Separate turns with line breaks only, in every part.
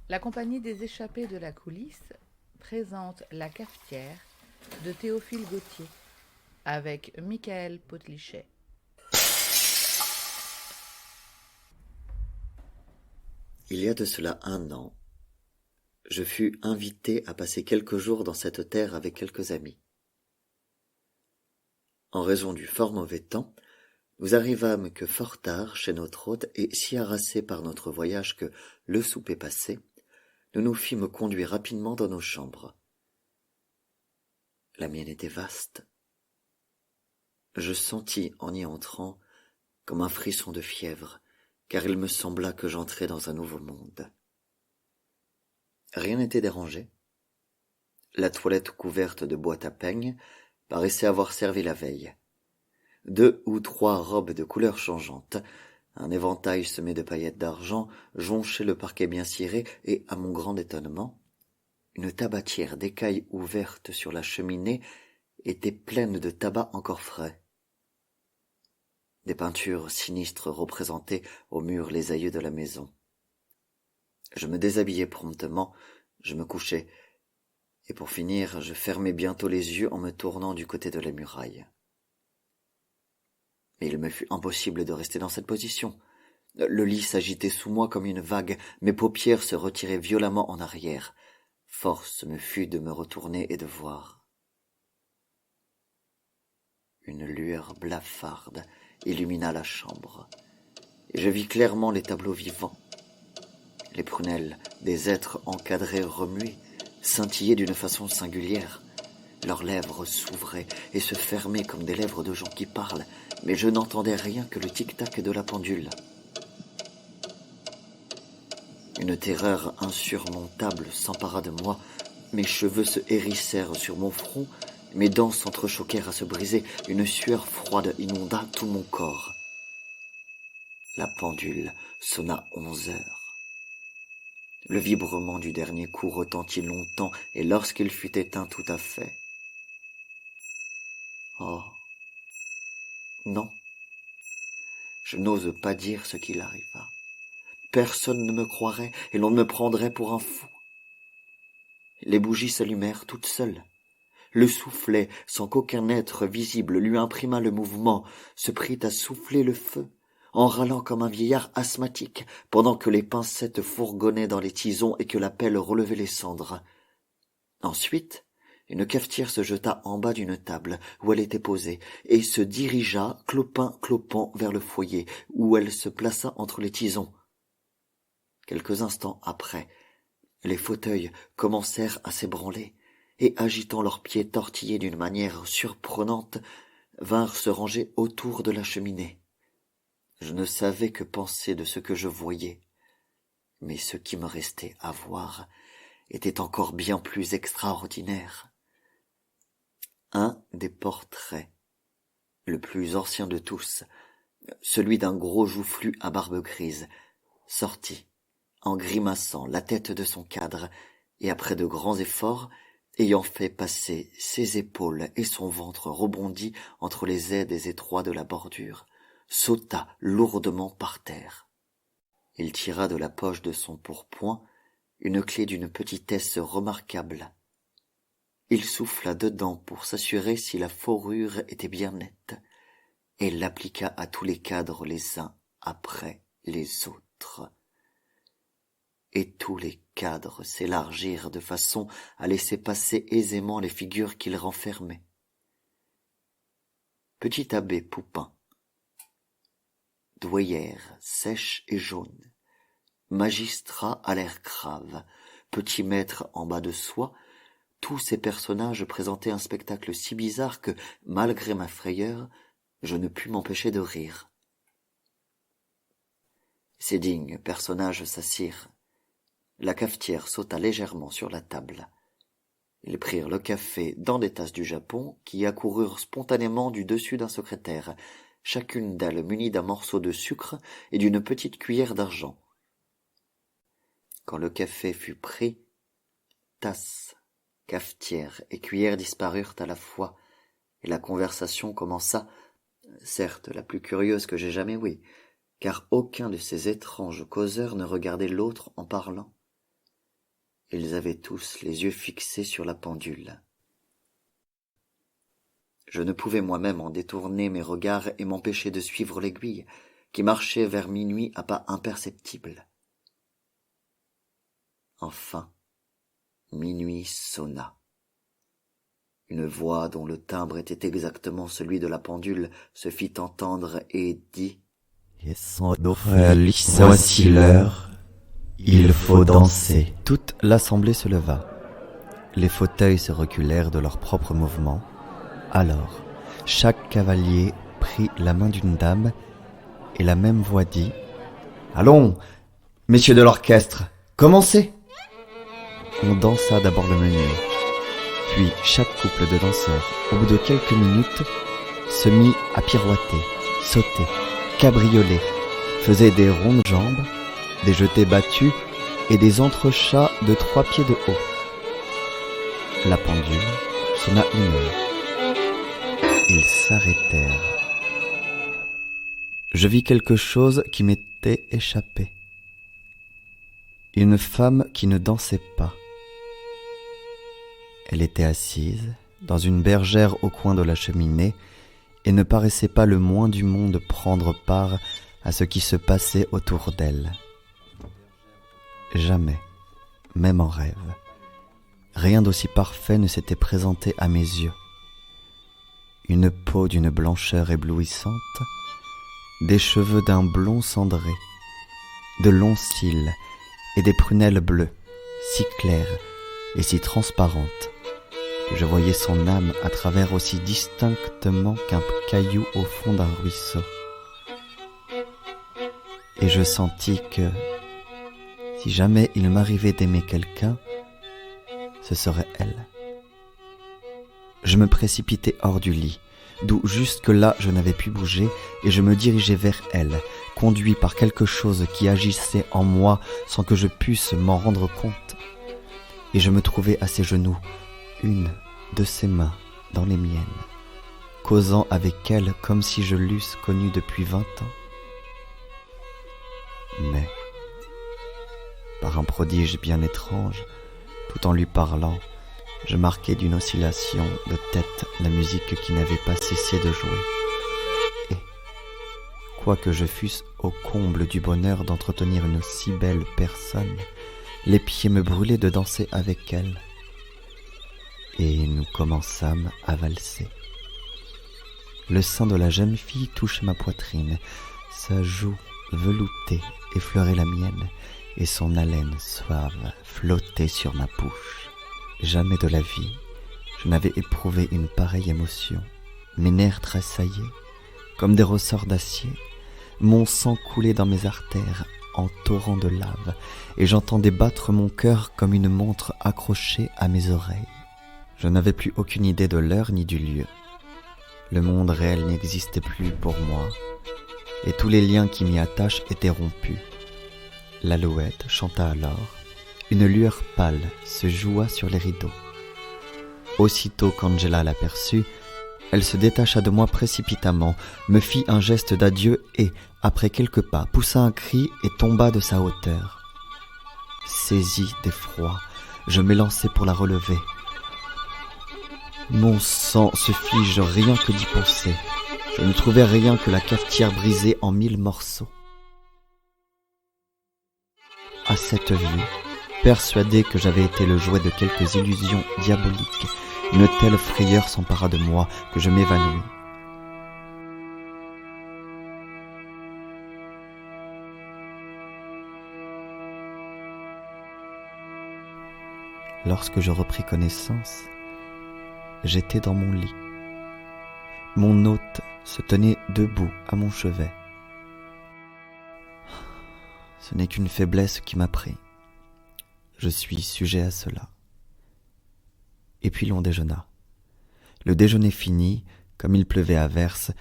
La compagnie des échappés de la coulisse présente La cafetière de Théophile Gautier avec Michael Potlichet.
Il y a de cela 1 an, je fus invité à passer quelques jours dans cette terre avec quelques amis. En raison du fort mauvais temps, nous arrivâmes que fort tard chez notre hôte et si harassés par notre voyage que, le souper passé, nous nous fîmes conduire rapidement dans nos chambres. La mienne était vaste. Je sentis, en y entrant, comme un frisson de fièvre, car il me sembla que j'entrais dans un nouveau monde. Rien n'était dérangé. La toilette couverte de boîtes à peignes paraissait avoir servi la veille. 2 ou 3 robes de couleurs changeantes, un éventail semé de paillettes d'argent jonchait le parquet bien ciré et, à mon grand étonnement, une tabatière d'écaille ouverte sur la cheminée était pleine de tabac encore frais. Des peintures sinistres représentaient au mur les aïeux de la maison. Je me déshabillai promptement, je me couchai, et pour finir, je fermai bientôt les yeux en me tournant du côté de la muraille. Mais il me fut impossible de rester dans cette position. Le lit s'agitait sous moi comme une vague, mes paupières se retiraient violemment en arrière. Force me fut de me retourner et de voir. Une lueur blafarde illumina la chambre, et je vis clairement les tableaux vivants. Les prunelles des êtres encadrés remuaient, scintillaient d'une façon singulière. Leurs lèvres s'ouvraient et se fermaient comme des lèvres de gens qui parlent, mais je n'entendais rien que le tic-tac de la pendule. Une terreur insurmontable s'empara de moi, mes cheveux se hérissèrent sur mon front, mes dents s'entrechoquèrent à se briser, une sueur froide inonda tout mon corps. La pendule sonna 11 heures. Le vibrement du dernier coup retentit longtemps, et lorsqu'il fut éteint tout à fait... Oh, non, je n'ose pas dire ce qu'il arriva. Personne ne me croirait, et l'on me prendrait pour un fou. Les bougies s'allumèrent toutes seules. Le soufflet, sans qu'aucun être visible lui imprimât le mouvement, se prit à souffler le feu, en râlant comme un vieillard asthmatique, pendant que les pincettes fourgonnaient dans les tisons et que la pelle relevait les cendres. Ensuite, une cafetière se jeta en bas d'une table où elle était posée, et se dirigea, clopin-clopant, vers le foyer, où elle se plaça entre les tisons. Quelques instants après, les fauteuils commencèrent à s'ébranler, et agitant leurs pieds tortillés d'une manière surprenante, vinrent se ranger autour de la cheminée. Je ne savais que penser de ce que je voyais, mais ce qui me restait à voir était encore bien plus extraordinaire. Un des portraits, le plus ancien de tous, celui d'un gros joufflu à barbe grise, sortit, en grimaçant la tête de son cadre, et après de grands efforts, ayant fait passer ses épaules et son ventre rebondi entre les aides étroits de la bordure, sauta lourdement par terre. Il tira de la poche de son pourpoint une clé d'une petitesse remarquable. Il souffla dedans pour s'assurer si la fourrure était bien nette, et l'appliqua à tous les cadres les uns après les autres. Et tous les cadres s'élargirent de façon à laisser passer aisément les figures qu'ils renfermaient. Petit abbé Poupin, douairière sèche et jaune, magistrat à l'air grave, petit maître en bas de soie, tous ces personnages présentaient un spectacle si bizarre que, malgré ma frayeur, je ne pus m'empêcher de rire. Ces dignes personnages s'assirent. La cafetière sauta légèrement sur la table. Ils prirent le café dans des tasses du Japon qui accoururent spontanément du dessus d'un secrétaire, chacune d'elles munie d'un morceau de sucre et d'une petite cuillère d'argent. Quand le café fut pris, tasse, cafetière et cuillère disparurent à la fois, et la conversation commença, certes la plus curieuse que j'aie jamais ouïe, car aucun de ces étranges causeurs ne regardait l'autre en parlant. Ils avaient tous les yeux fixés sur la pendule. Je ne pouvais moi-même en détourner mes regards et m'empêcher de suivre l'aiguille, qui marchait vers minuit à pas imperceptibles. Enfin, minuit sonna. Une voix dont le timbre était exactement celui de la pendule se fit entendre et dit
« Voici l'heure, il faut danser. » Toute l'assemblée se leva. Les fauteuils se reculèrent de leur propre mouvement. Alors, chaque cavalier prit la main d'une dame et la même voix dit « Allons, messieurs de l'orchestre, commencez !» On dansa d'abord le menuet. Puis chaque couple de danseurs, au bout de quelques minutes, se mit à pirouetter, sauter, cabrioler, faisait des rondes jambes, des jetés battus et des entrechats de 3 pieds de haut. La pendule sonna 1 heure. Ils s'arrêtèrent. Je vis quelque chose qui m'était échappé. Une femme qui ne dansait pas. Elle était assise dans une bergère au coin de la cheminée et ne paraissait pas le moins du monde prendre part à ce qui se passait autour d'elle. Jamais, même en rêve, rien d'aussi parfait ne s'était présenté à mes yeux. Une peau d'une blancheur éblouissante, des cheveux d'un blond cendré, de longs cils et des prunelles bleues, si claires et si transparentes, que je voyais son âme à travers aussi distinctement qu'un caillou au fond d'un ruisseau. Et je sentis que, si jamais il m'arrivait d'aimer quelqu'un, ce serait elle. Je me précipitai hors du lit, d'où jusque-là je n'avais pu bouger, et je me dirigeai vers elle, conduit par quelque chose qui agissait en moi sans que je pusse m'en rendre compte. Et je me trouvai à ses genoux, une de ses mains dans les miennes, causant avec elle comme si je l'eusse connue depuis 20 ans. Mais, par un prodige bien étrange, tout en lui parlant, je marquai d'une oscillation de tête la musique qui n'avait pas cessé de jouer. Et, quoique je fusse au comble du bonheur d'entretenir une si belle personne, les pieds me brûlaient de danser avec elle. Et nous commençâmes à valser. Le sein de la jeune fille touchait ma poitrine, sa joue veloutée effleurait la mienne, et son haleine suave flottait sur ma bouche. Jamais de la vie, je n'avais éprouvé une pareille émotion. Mes nerfs tressaillaient, comme des ressorts d'acier. Mon sang coulait dans mes artères en torrent de lave, et j'entendais battre mon cœur comme une montre accrochée à mes oreilles. Je n'avais plus aucune idée de l'heure ni du lieu. Le monde réel n'existait plus pour moi, et tous les liens qui m'y attachent étaient rompus. L'alouette chanta alors, une lueur pâle se joua sur les rideaux. Aussitôt qu'Angela l'aperçut, elle se détacha de moi précipitamment, me fit un geste d'adieu et, après quelques pas, poussa un cri et tomba de sa hauteur. Saisi d'effroi, je m'élançai pour la relever. Mon sang se fige rien que d'y penser. Je ne trouvais rien que la cafetière brisée en 1000 morceaux. À cette vue, persuadé que j'avais été le jouet de quelques illusions diaboliques, une telle frayeur s'empara de moi que je m'évanouis. Lorsque je repris connaissance, j'étais dans mon lit. Mon hôte se tenait debout à mon chevet. Ce n'est qu'une faiblesse qui m'a pris. Je suis sujet à cela. Et puis l'on déjeuna. Le déjeuner fini, comme il pleuvait à verse,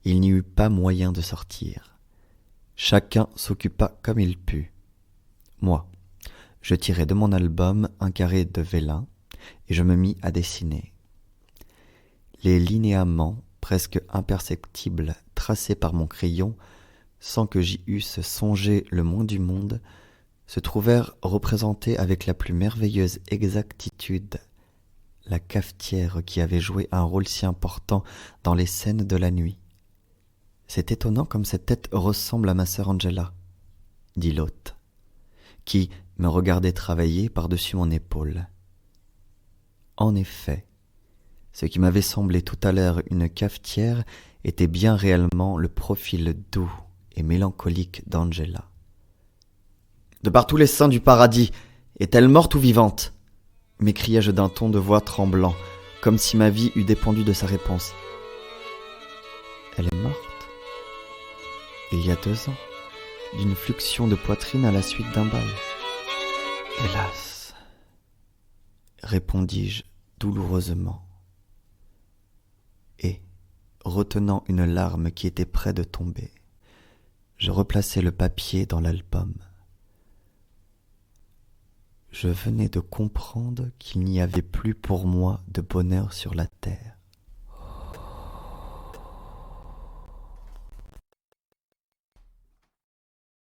il n'y eut pas moyen de sortir. Chacun s'occupa comme il put. Moi, je tirai de mon album un carré de vélin et je me mis à dessiner. Les linéaments, presque imperceptibles, tracés par mon crayon, sans que j'y eusse songé le moins du monde, se trouvèrent représentées avec la plus merveilleuse exactitude la cafetière qui avait joué un rôle si important dans les scènes de la nuit. « C'est étonnant comme cette tête ressemble à ma sœur Angela, » dit l'hôte, qui me regardait travailler par-dessus mon épaule. En effet, ce qui m'avait semblé tout à l'heure une cafetière était bien réellement le profil doux et mélancolique d'Angela. « De par tous les saints du paradis, est-elle morte ou vivante ?» m'écriai-je d'un ton de voix tremblant, comme si ma vie eût dépendu de sa réponse. « Elle est morte. Il y a 2 ans, d'une fluxion de poitrine à la suite d'un bal. »« Hélas !» répondis-je douloureusement. Et, retenant une larme qui était près de tomber, je replaçai le papier dans l'album. Je venais de comprendre qu'il n'y avait plus pour moi de bonheur sur la terre.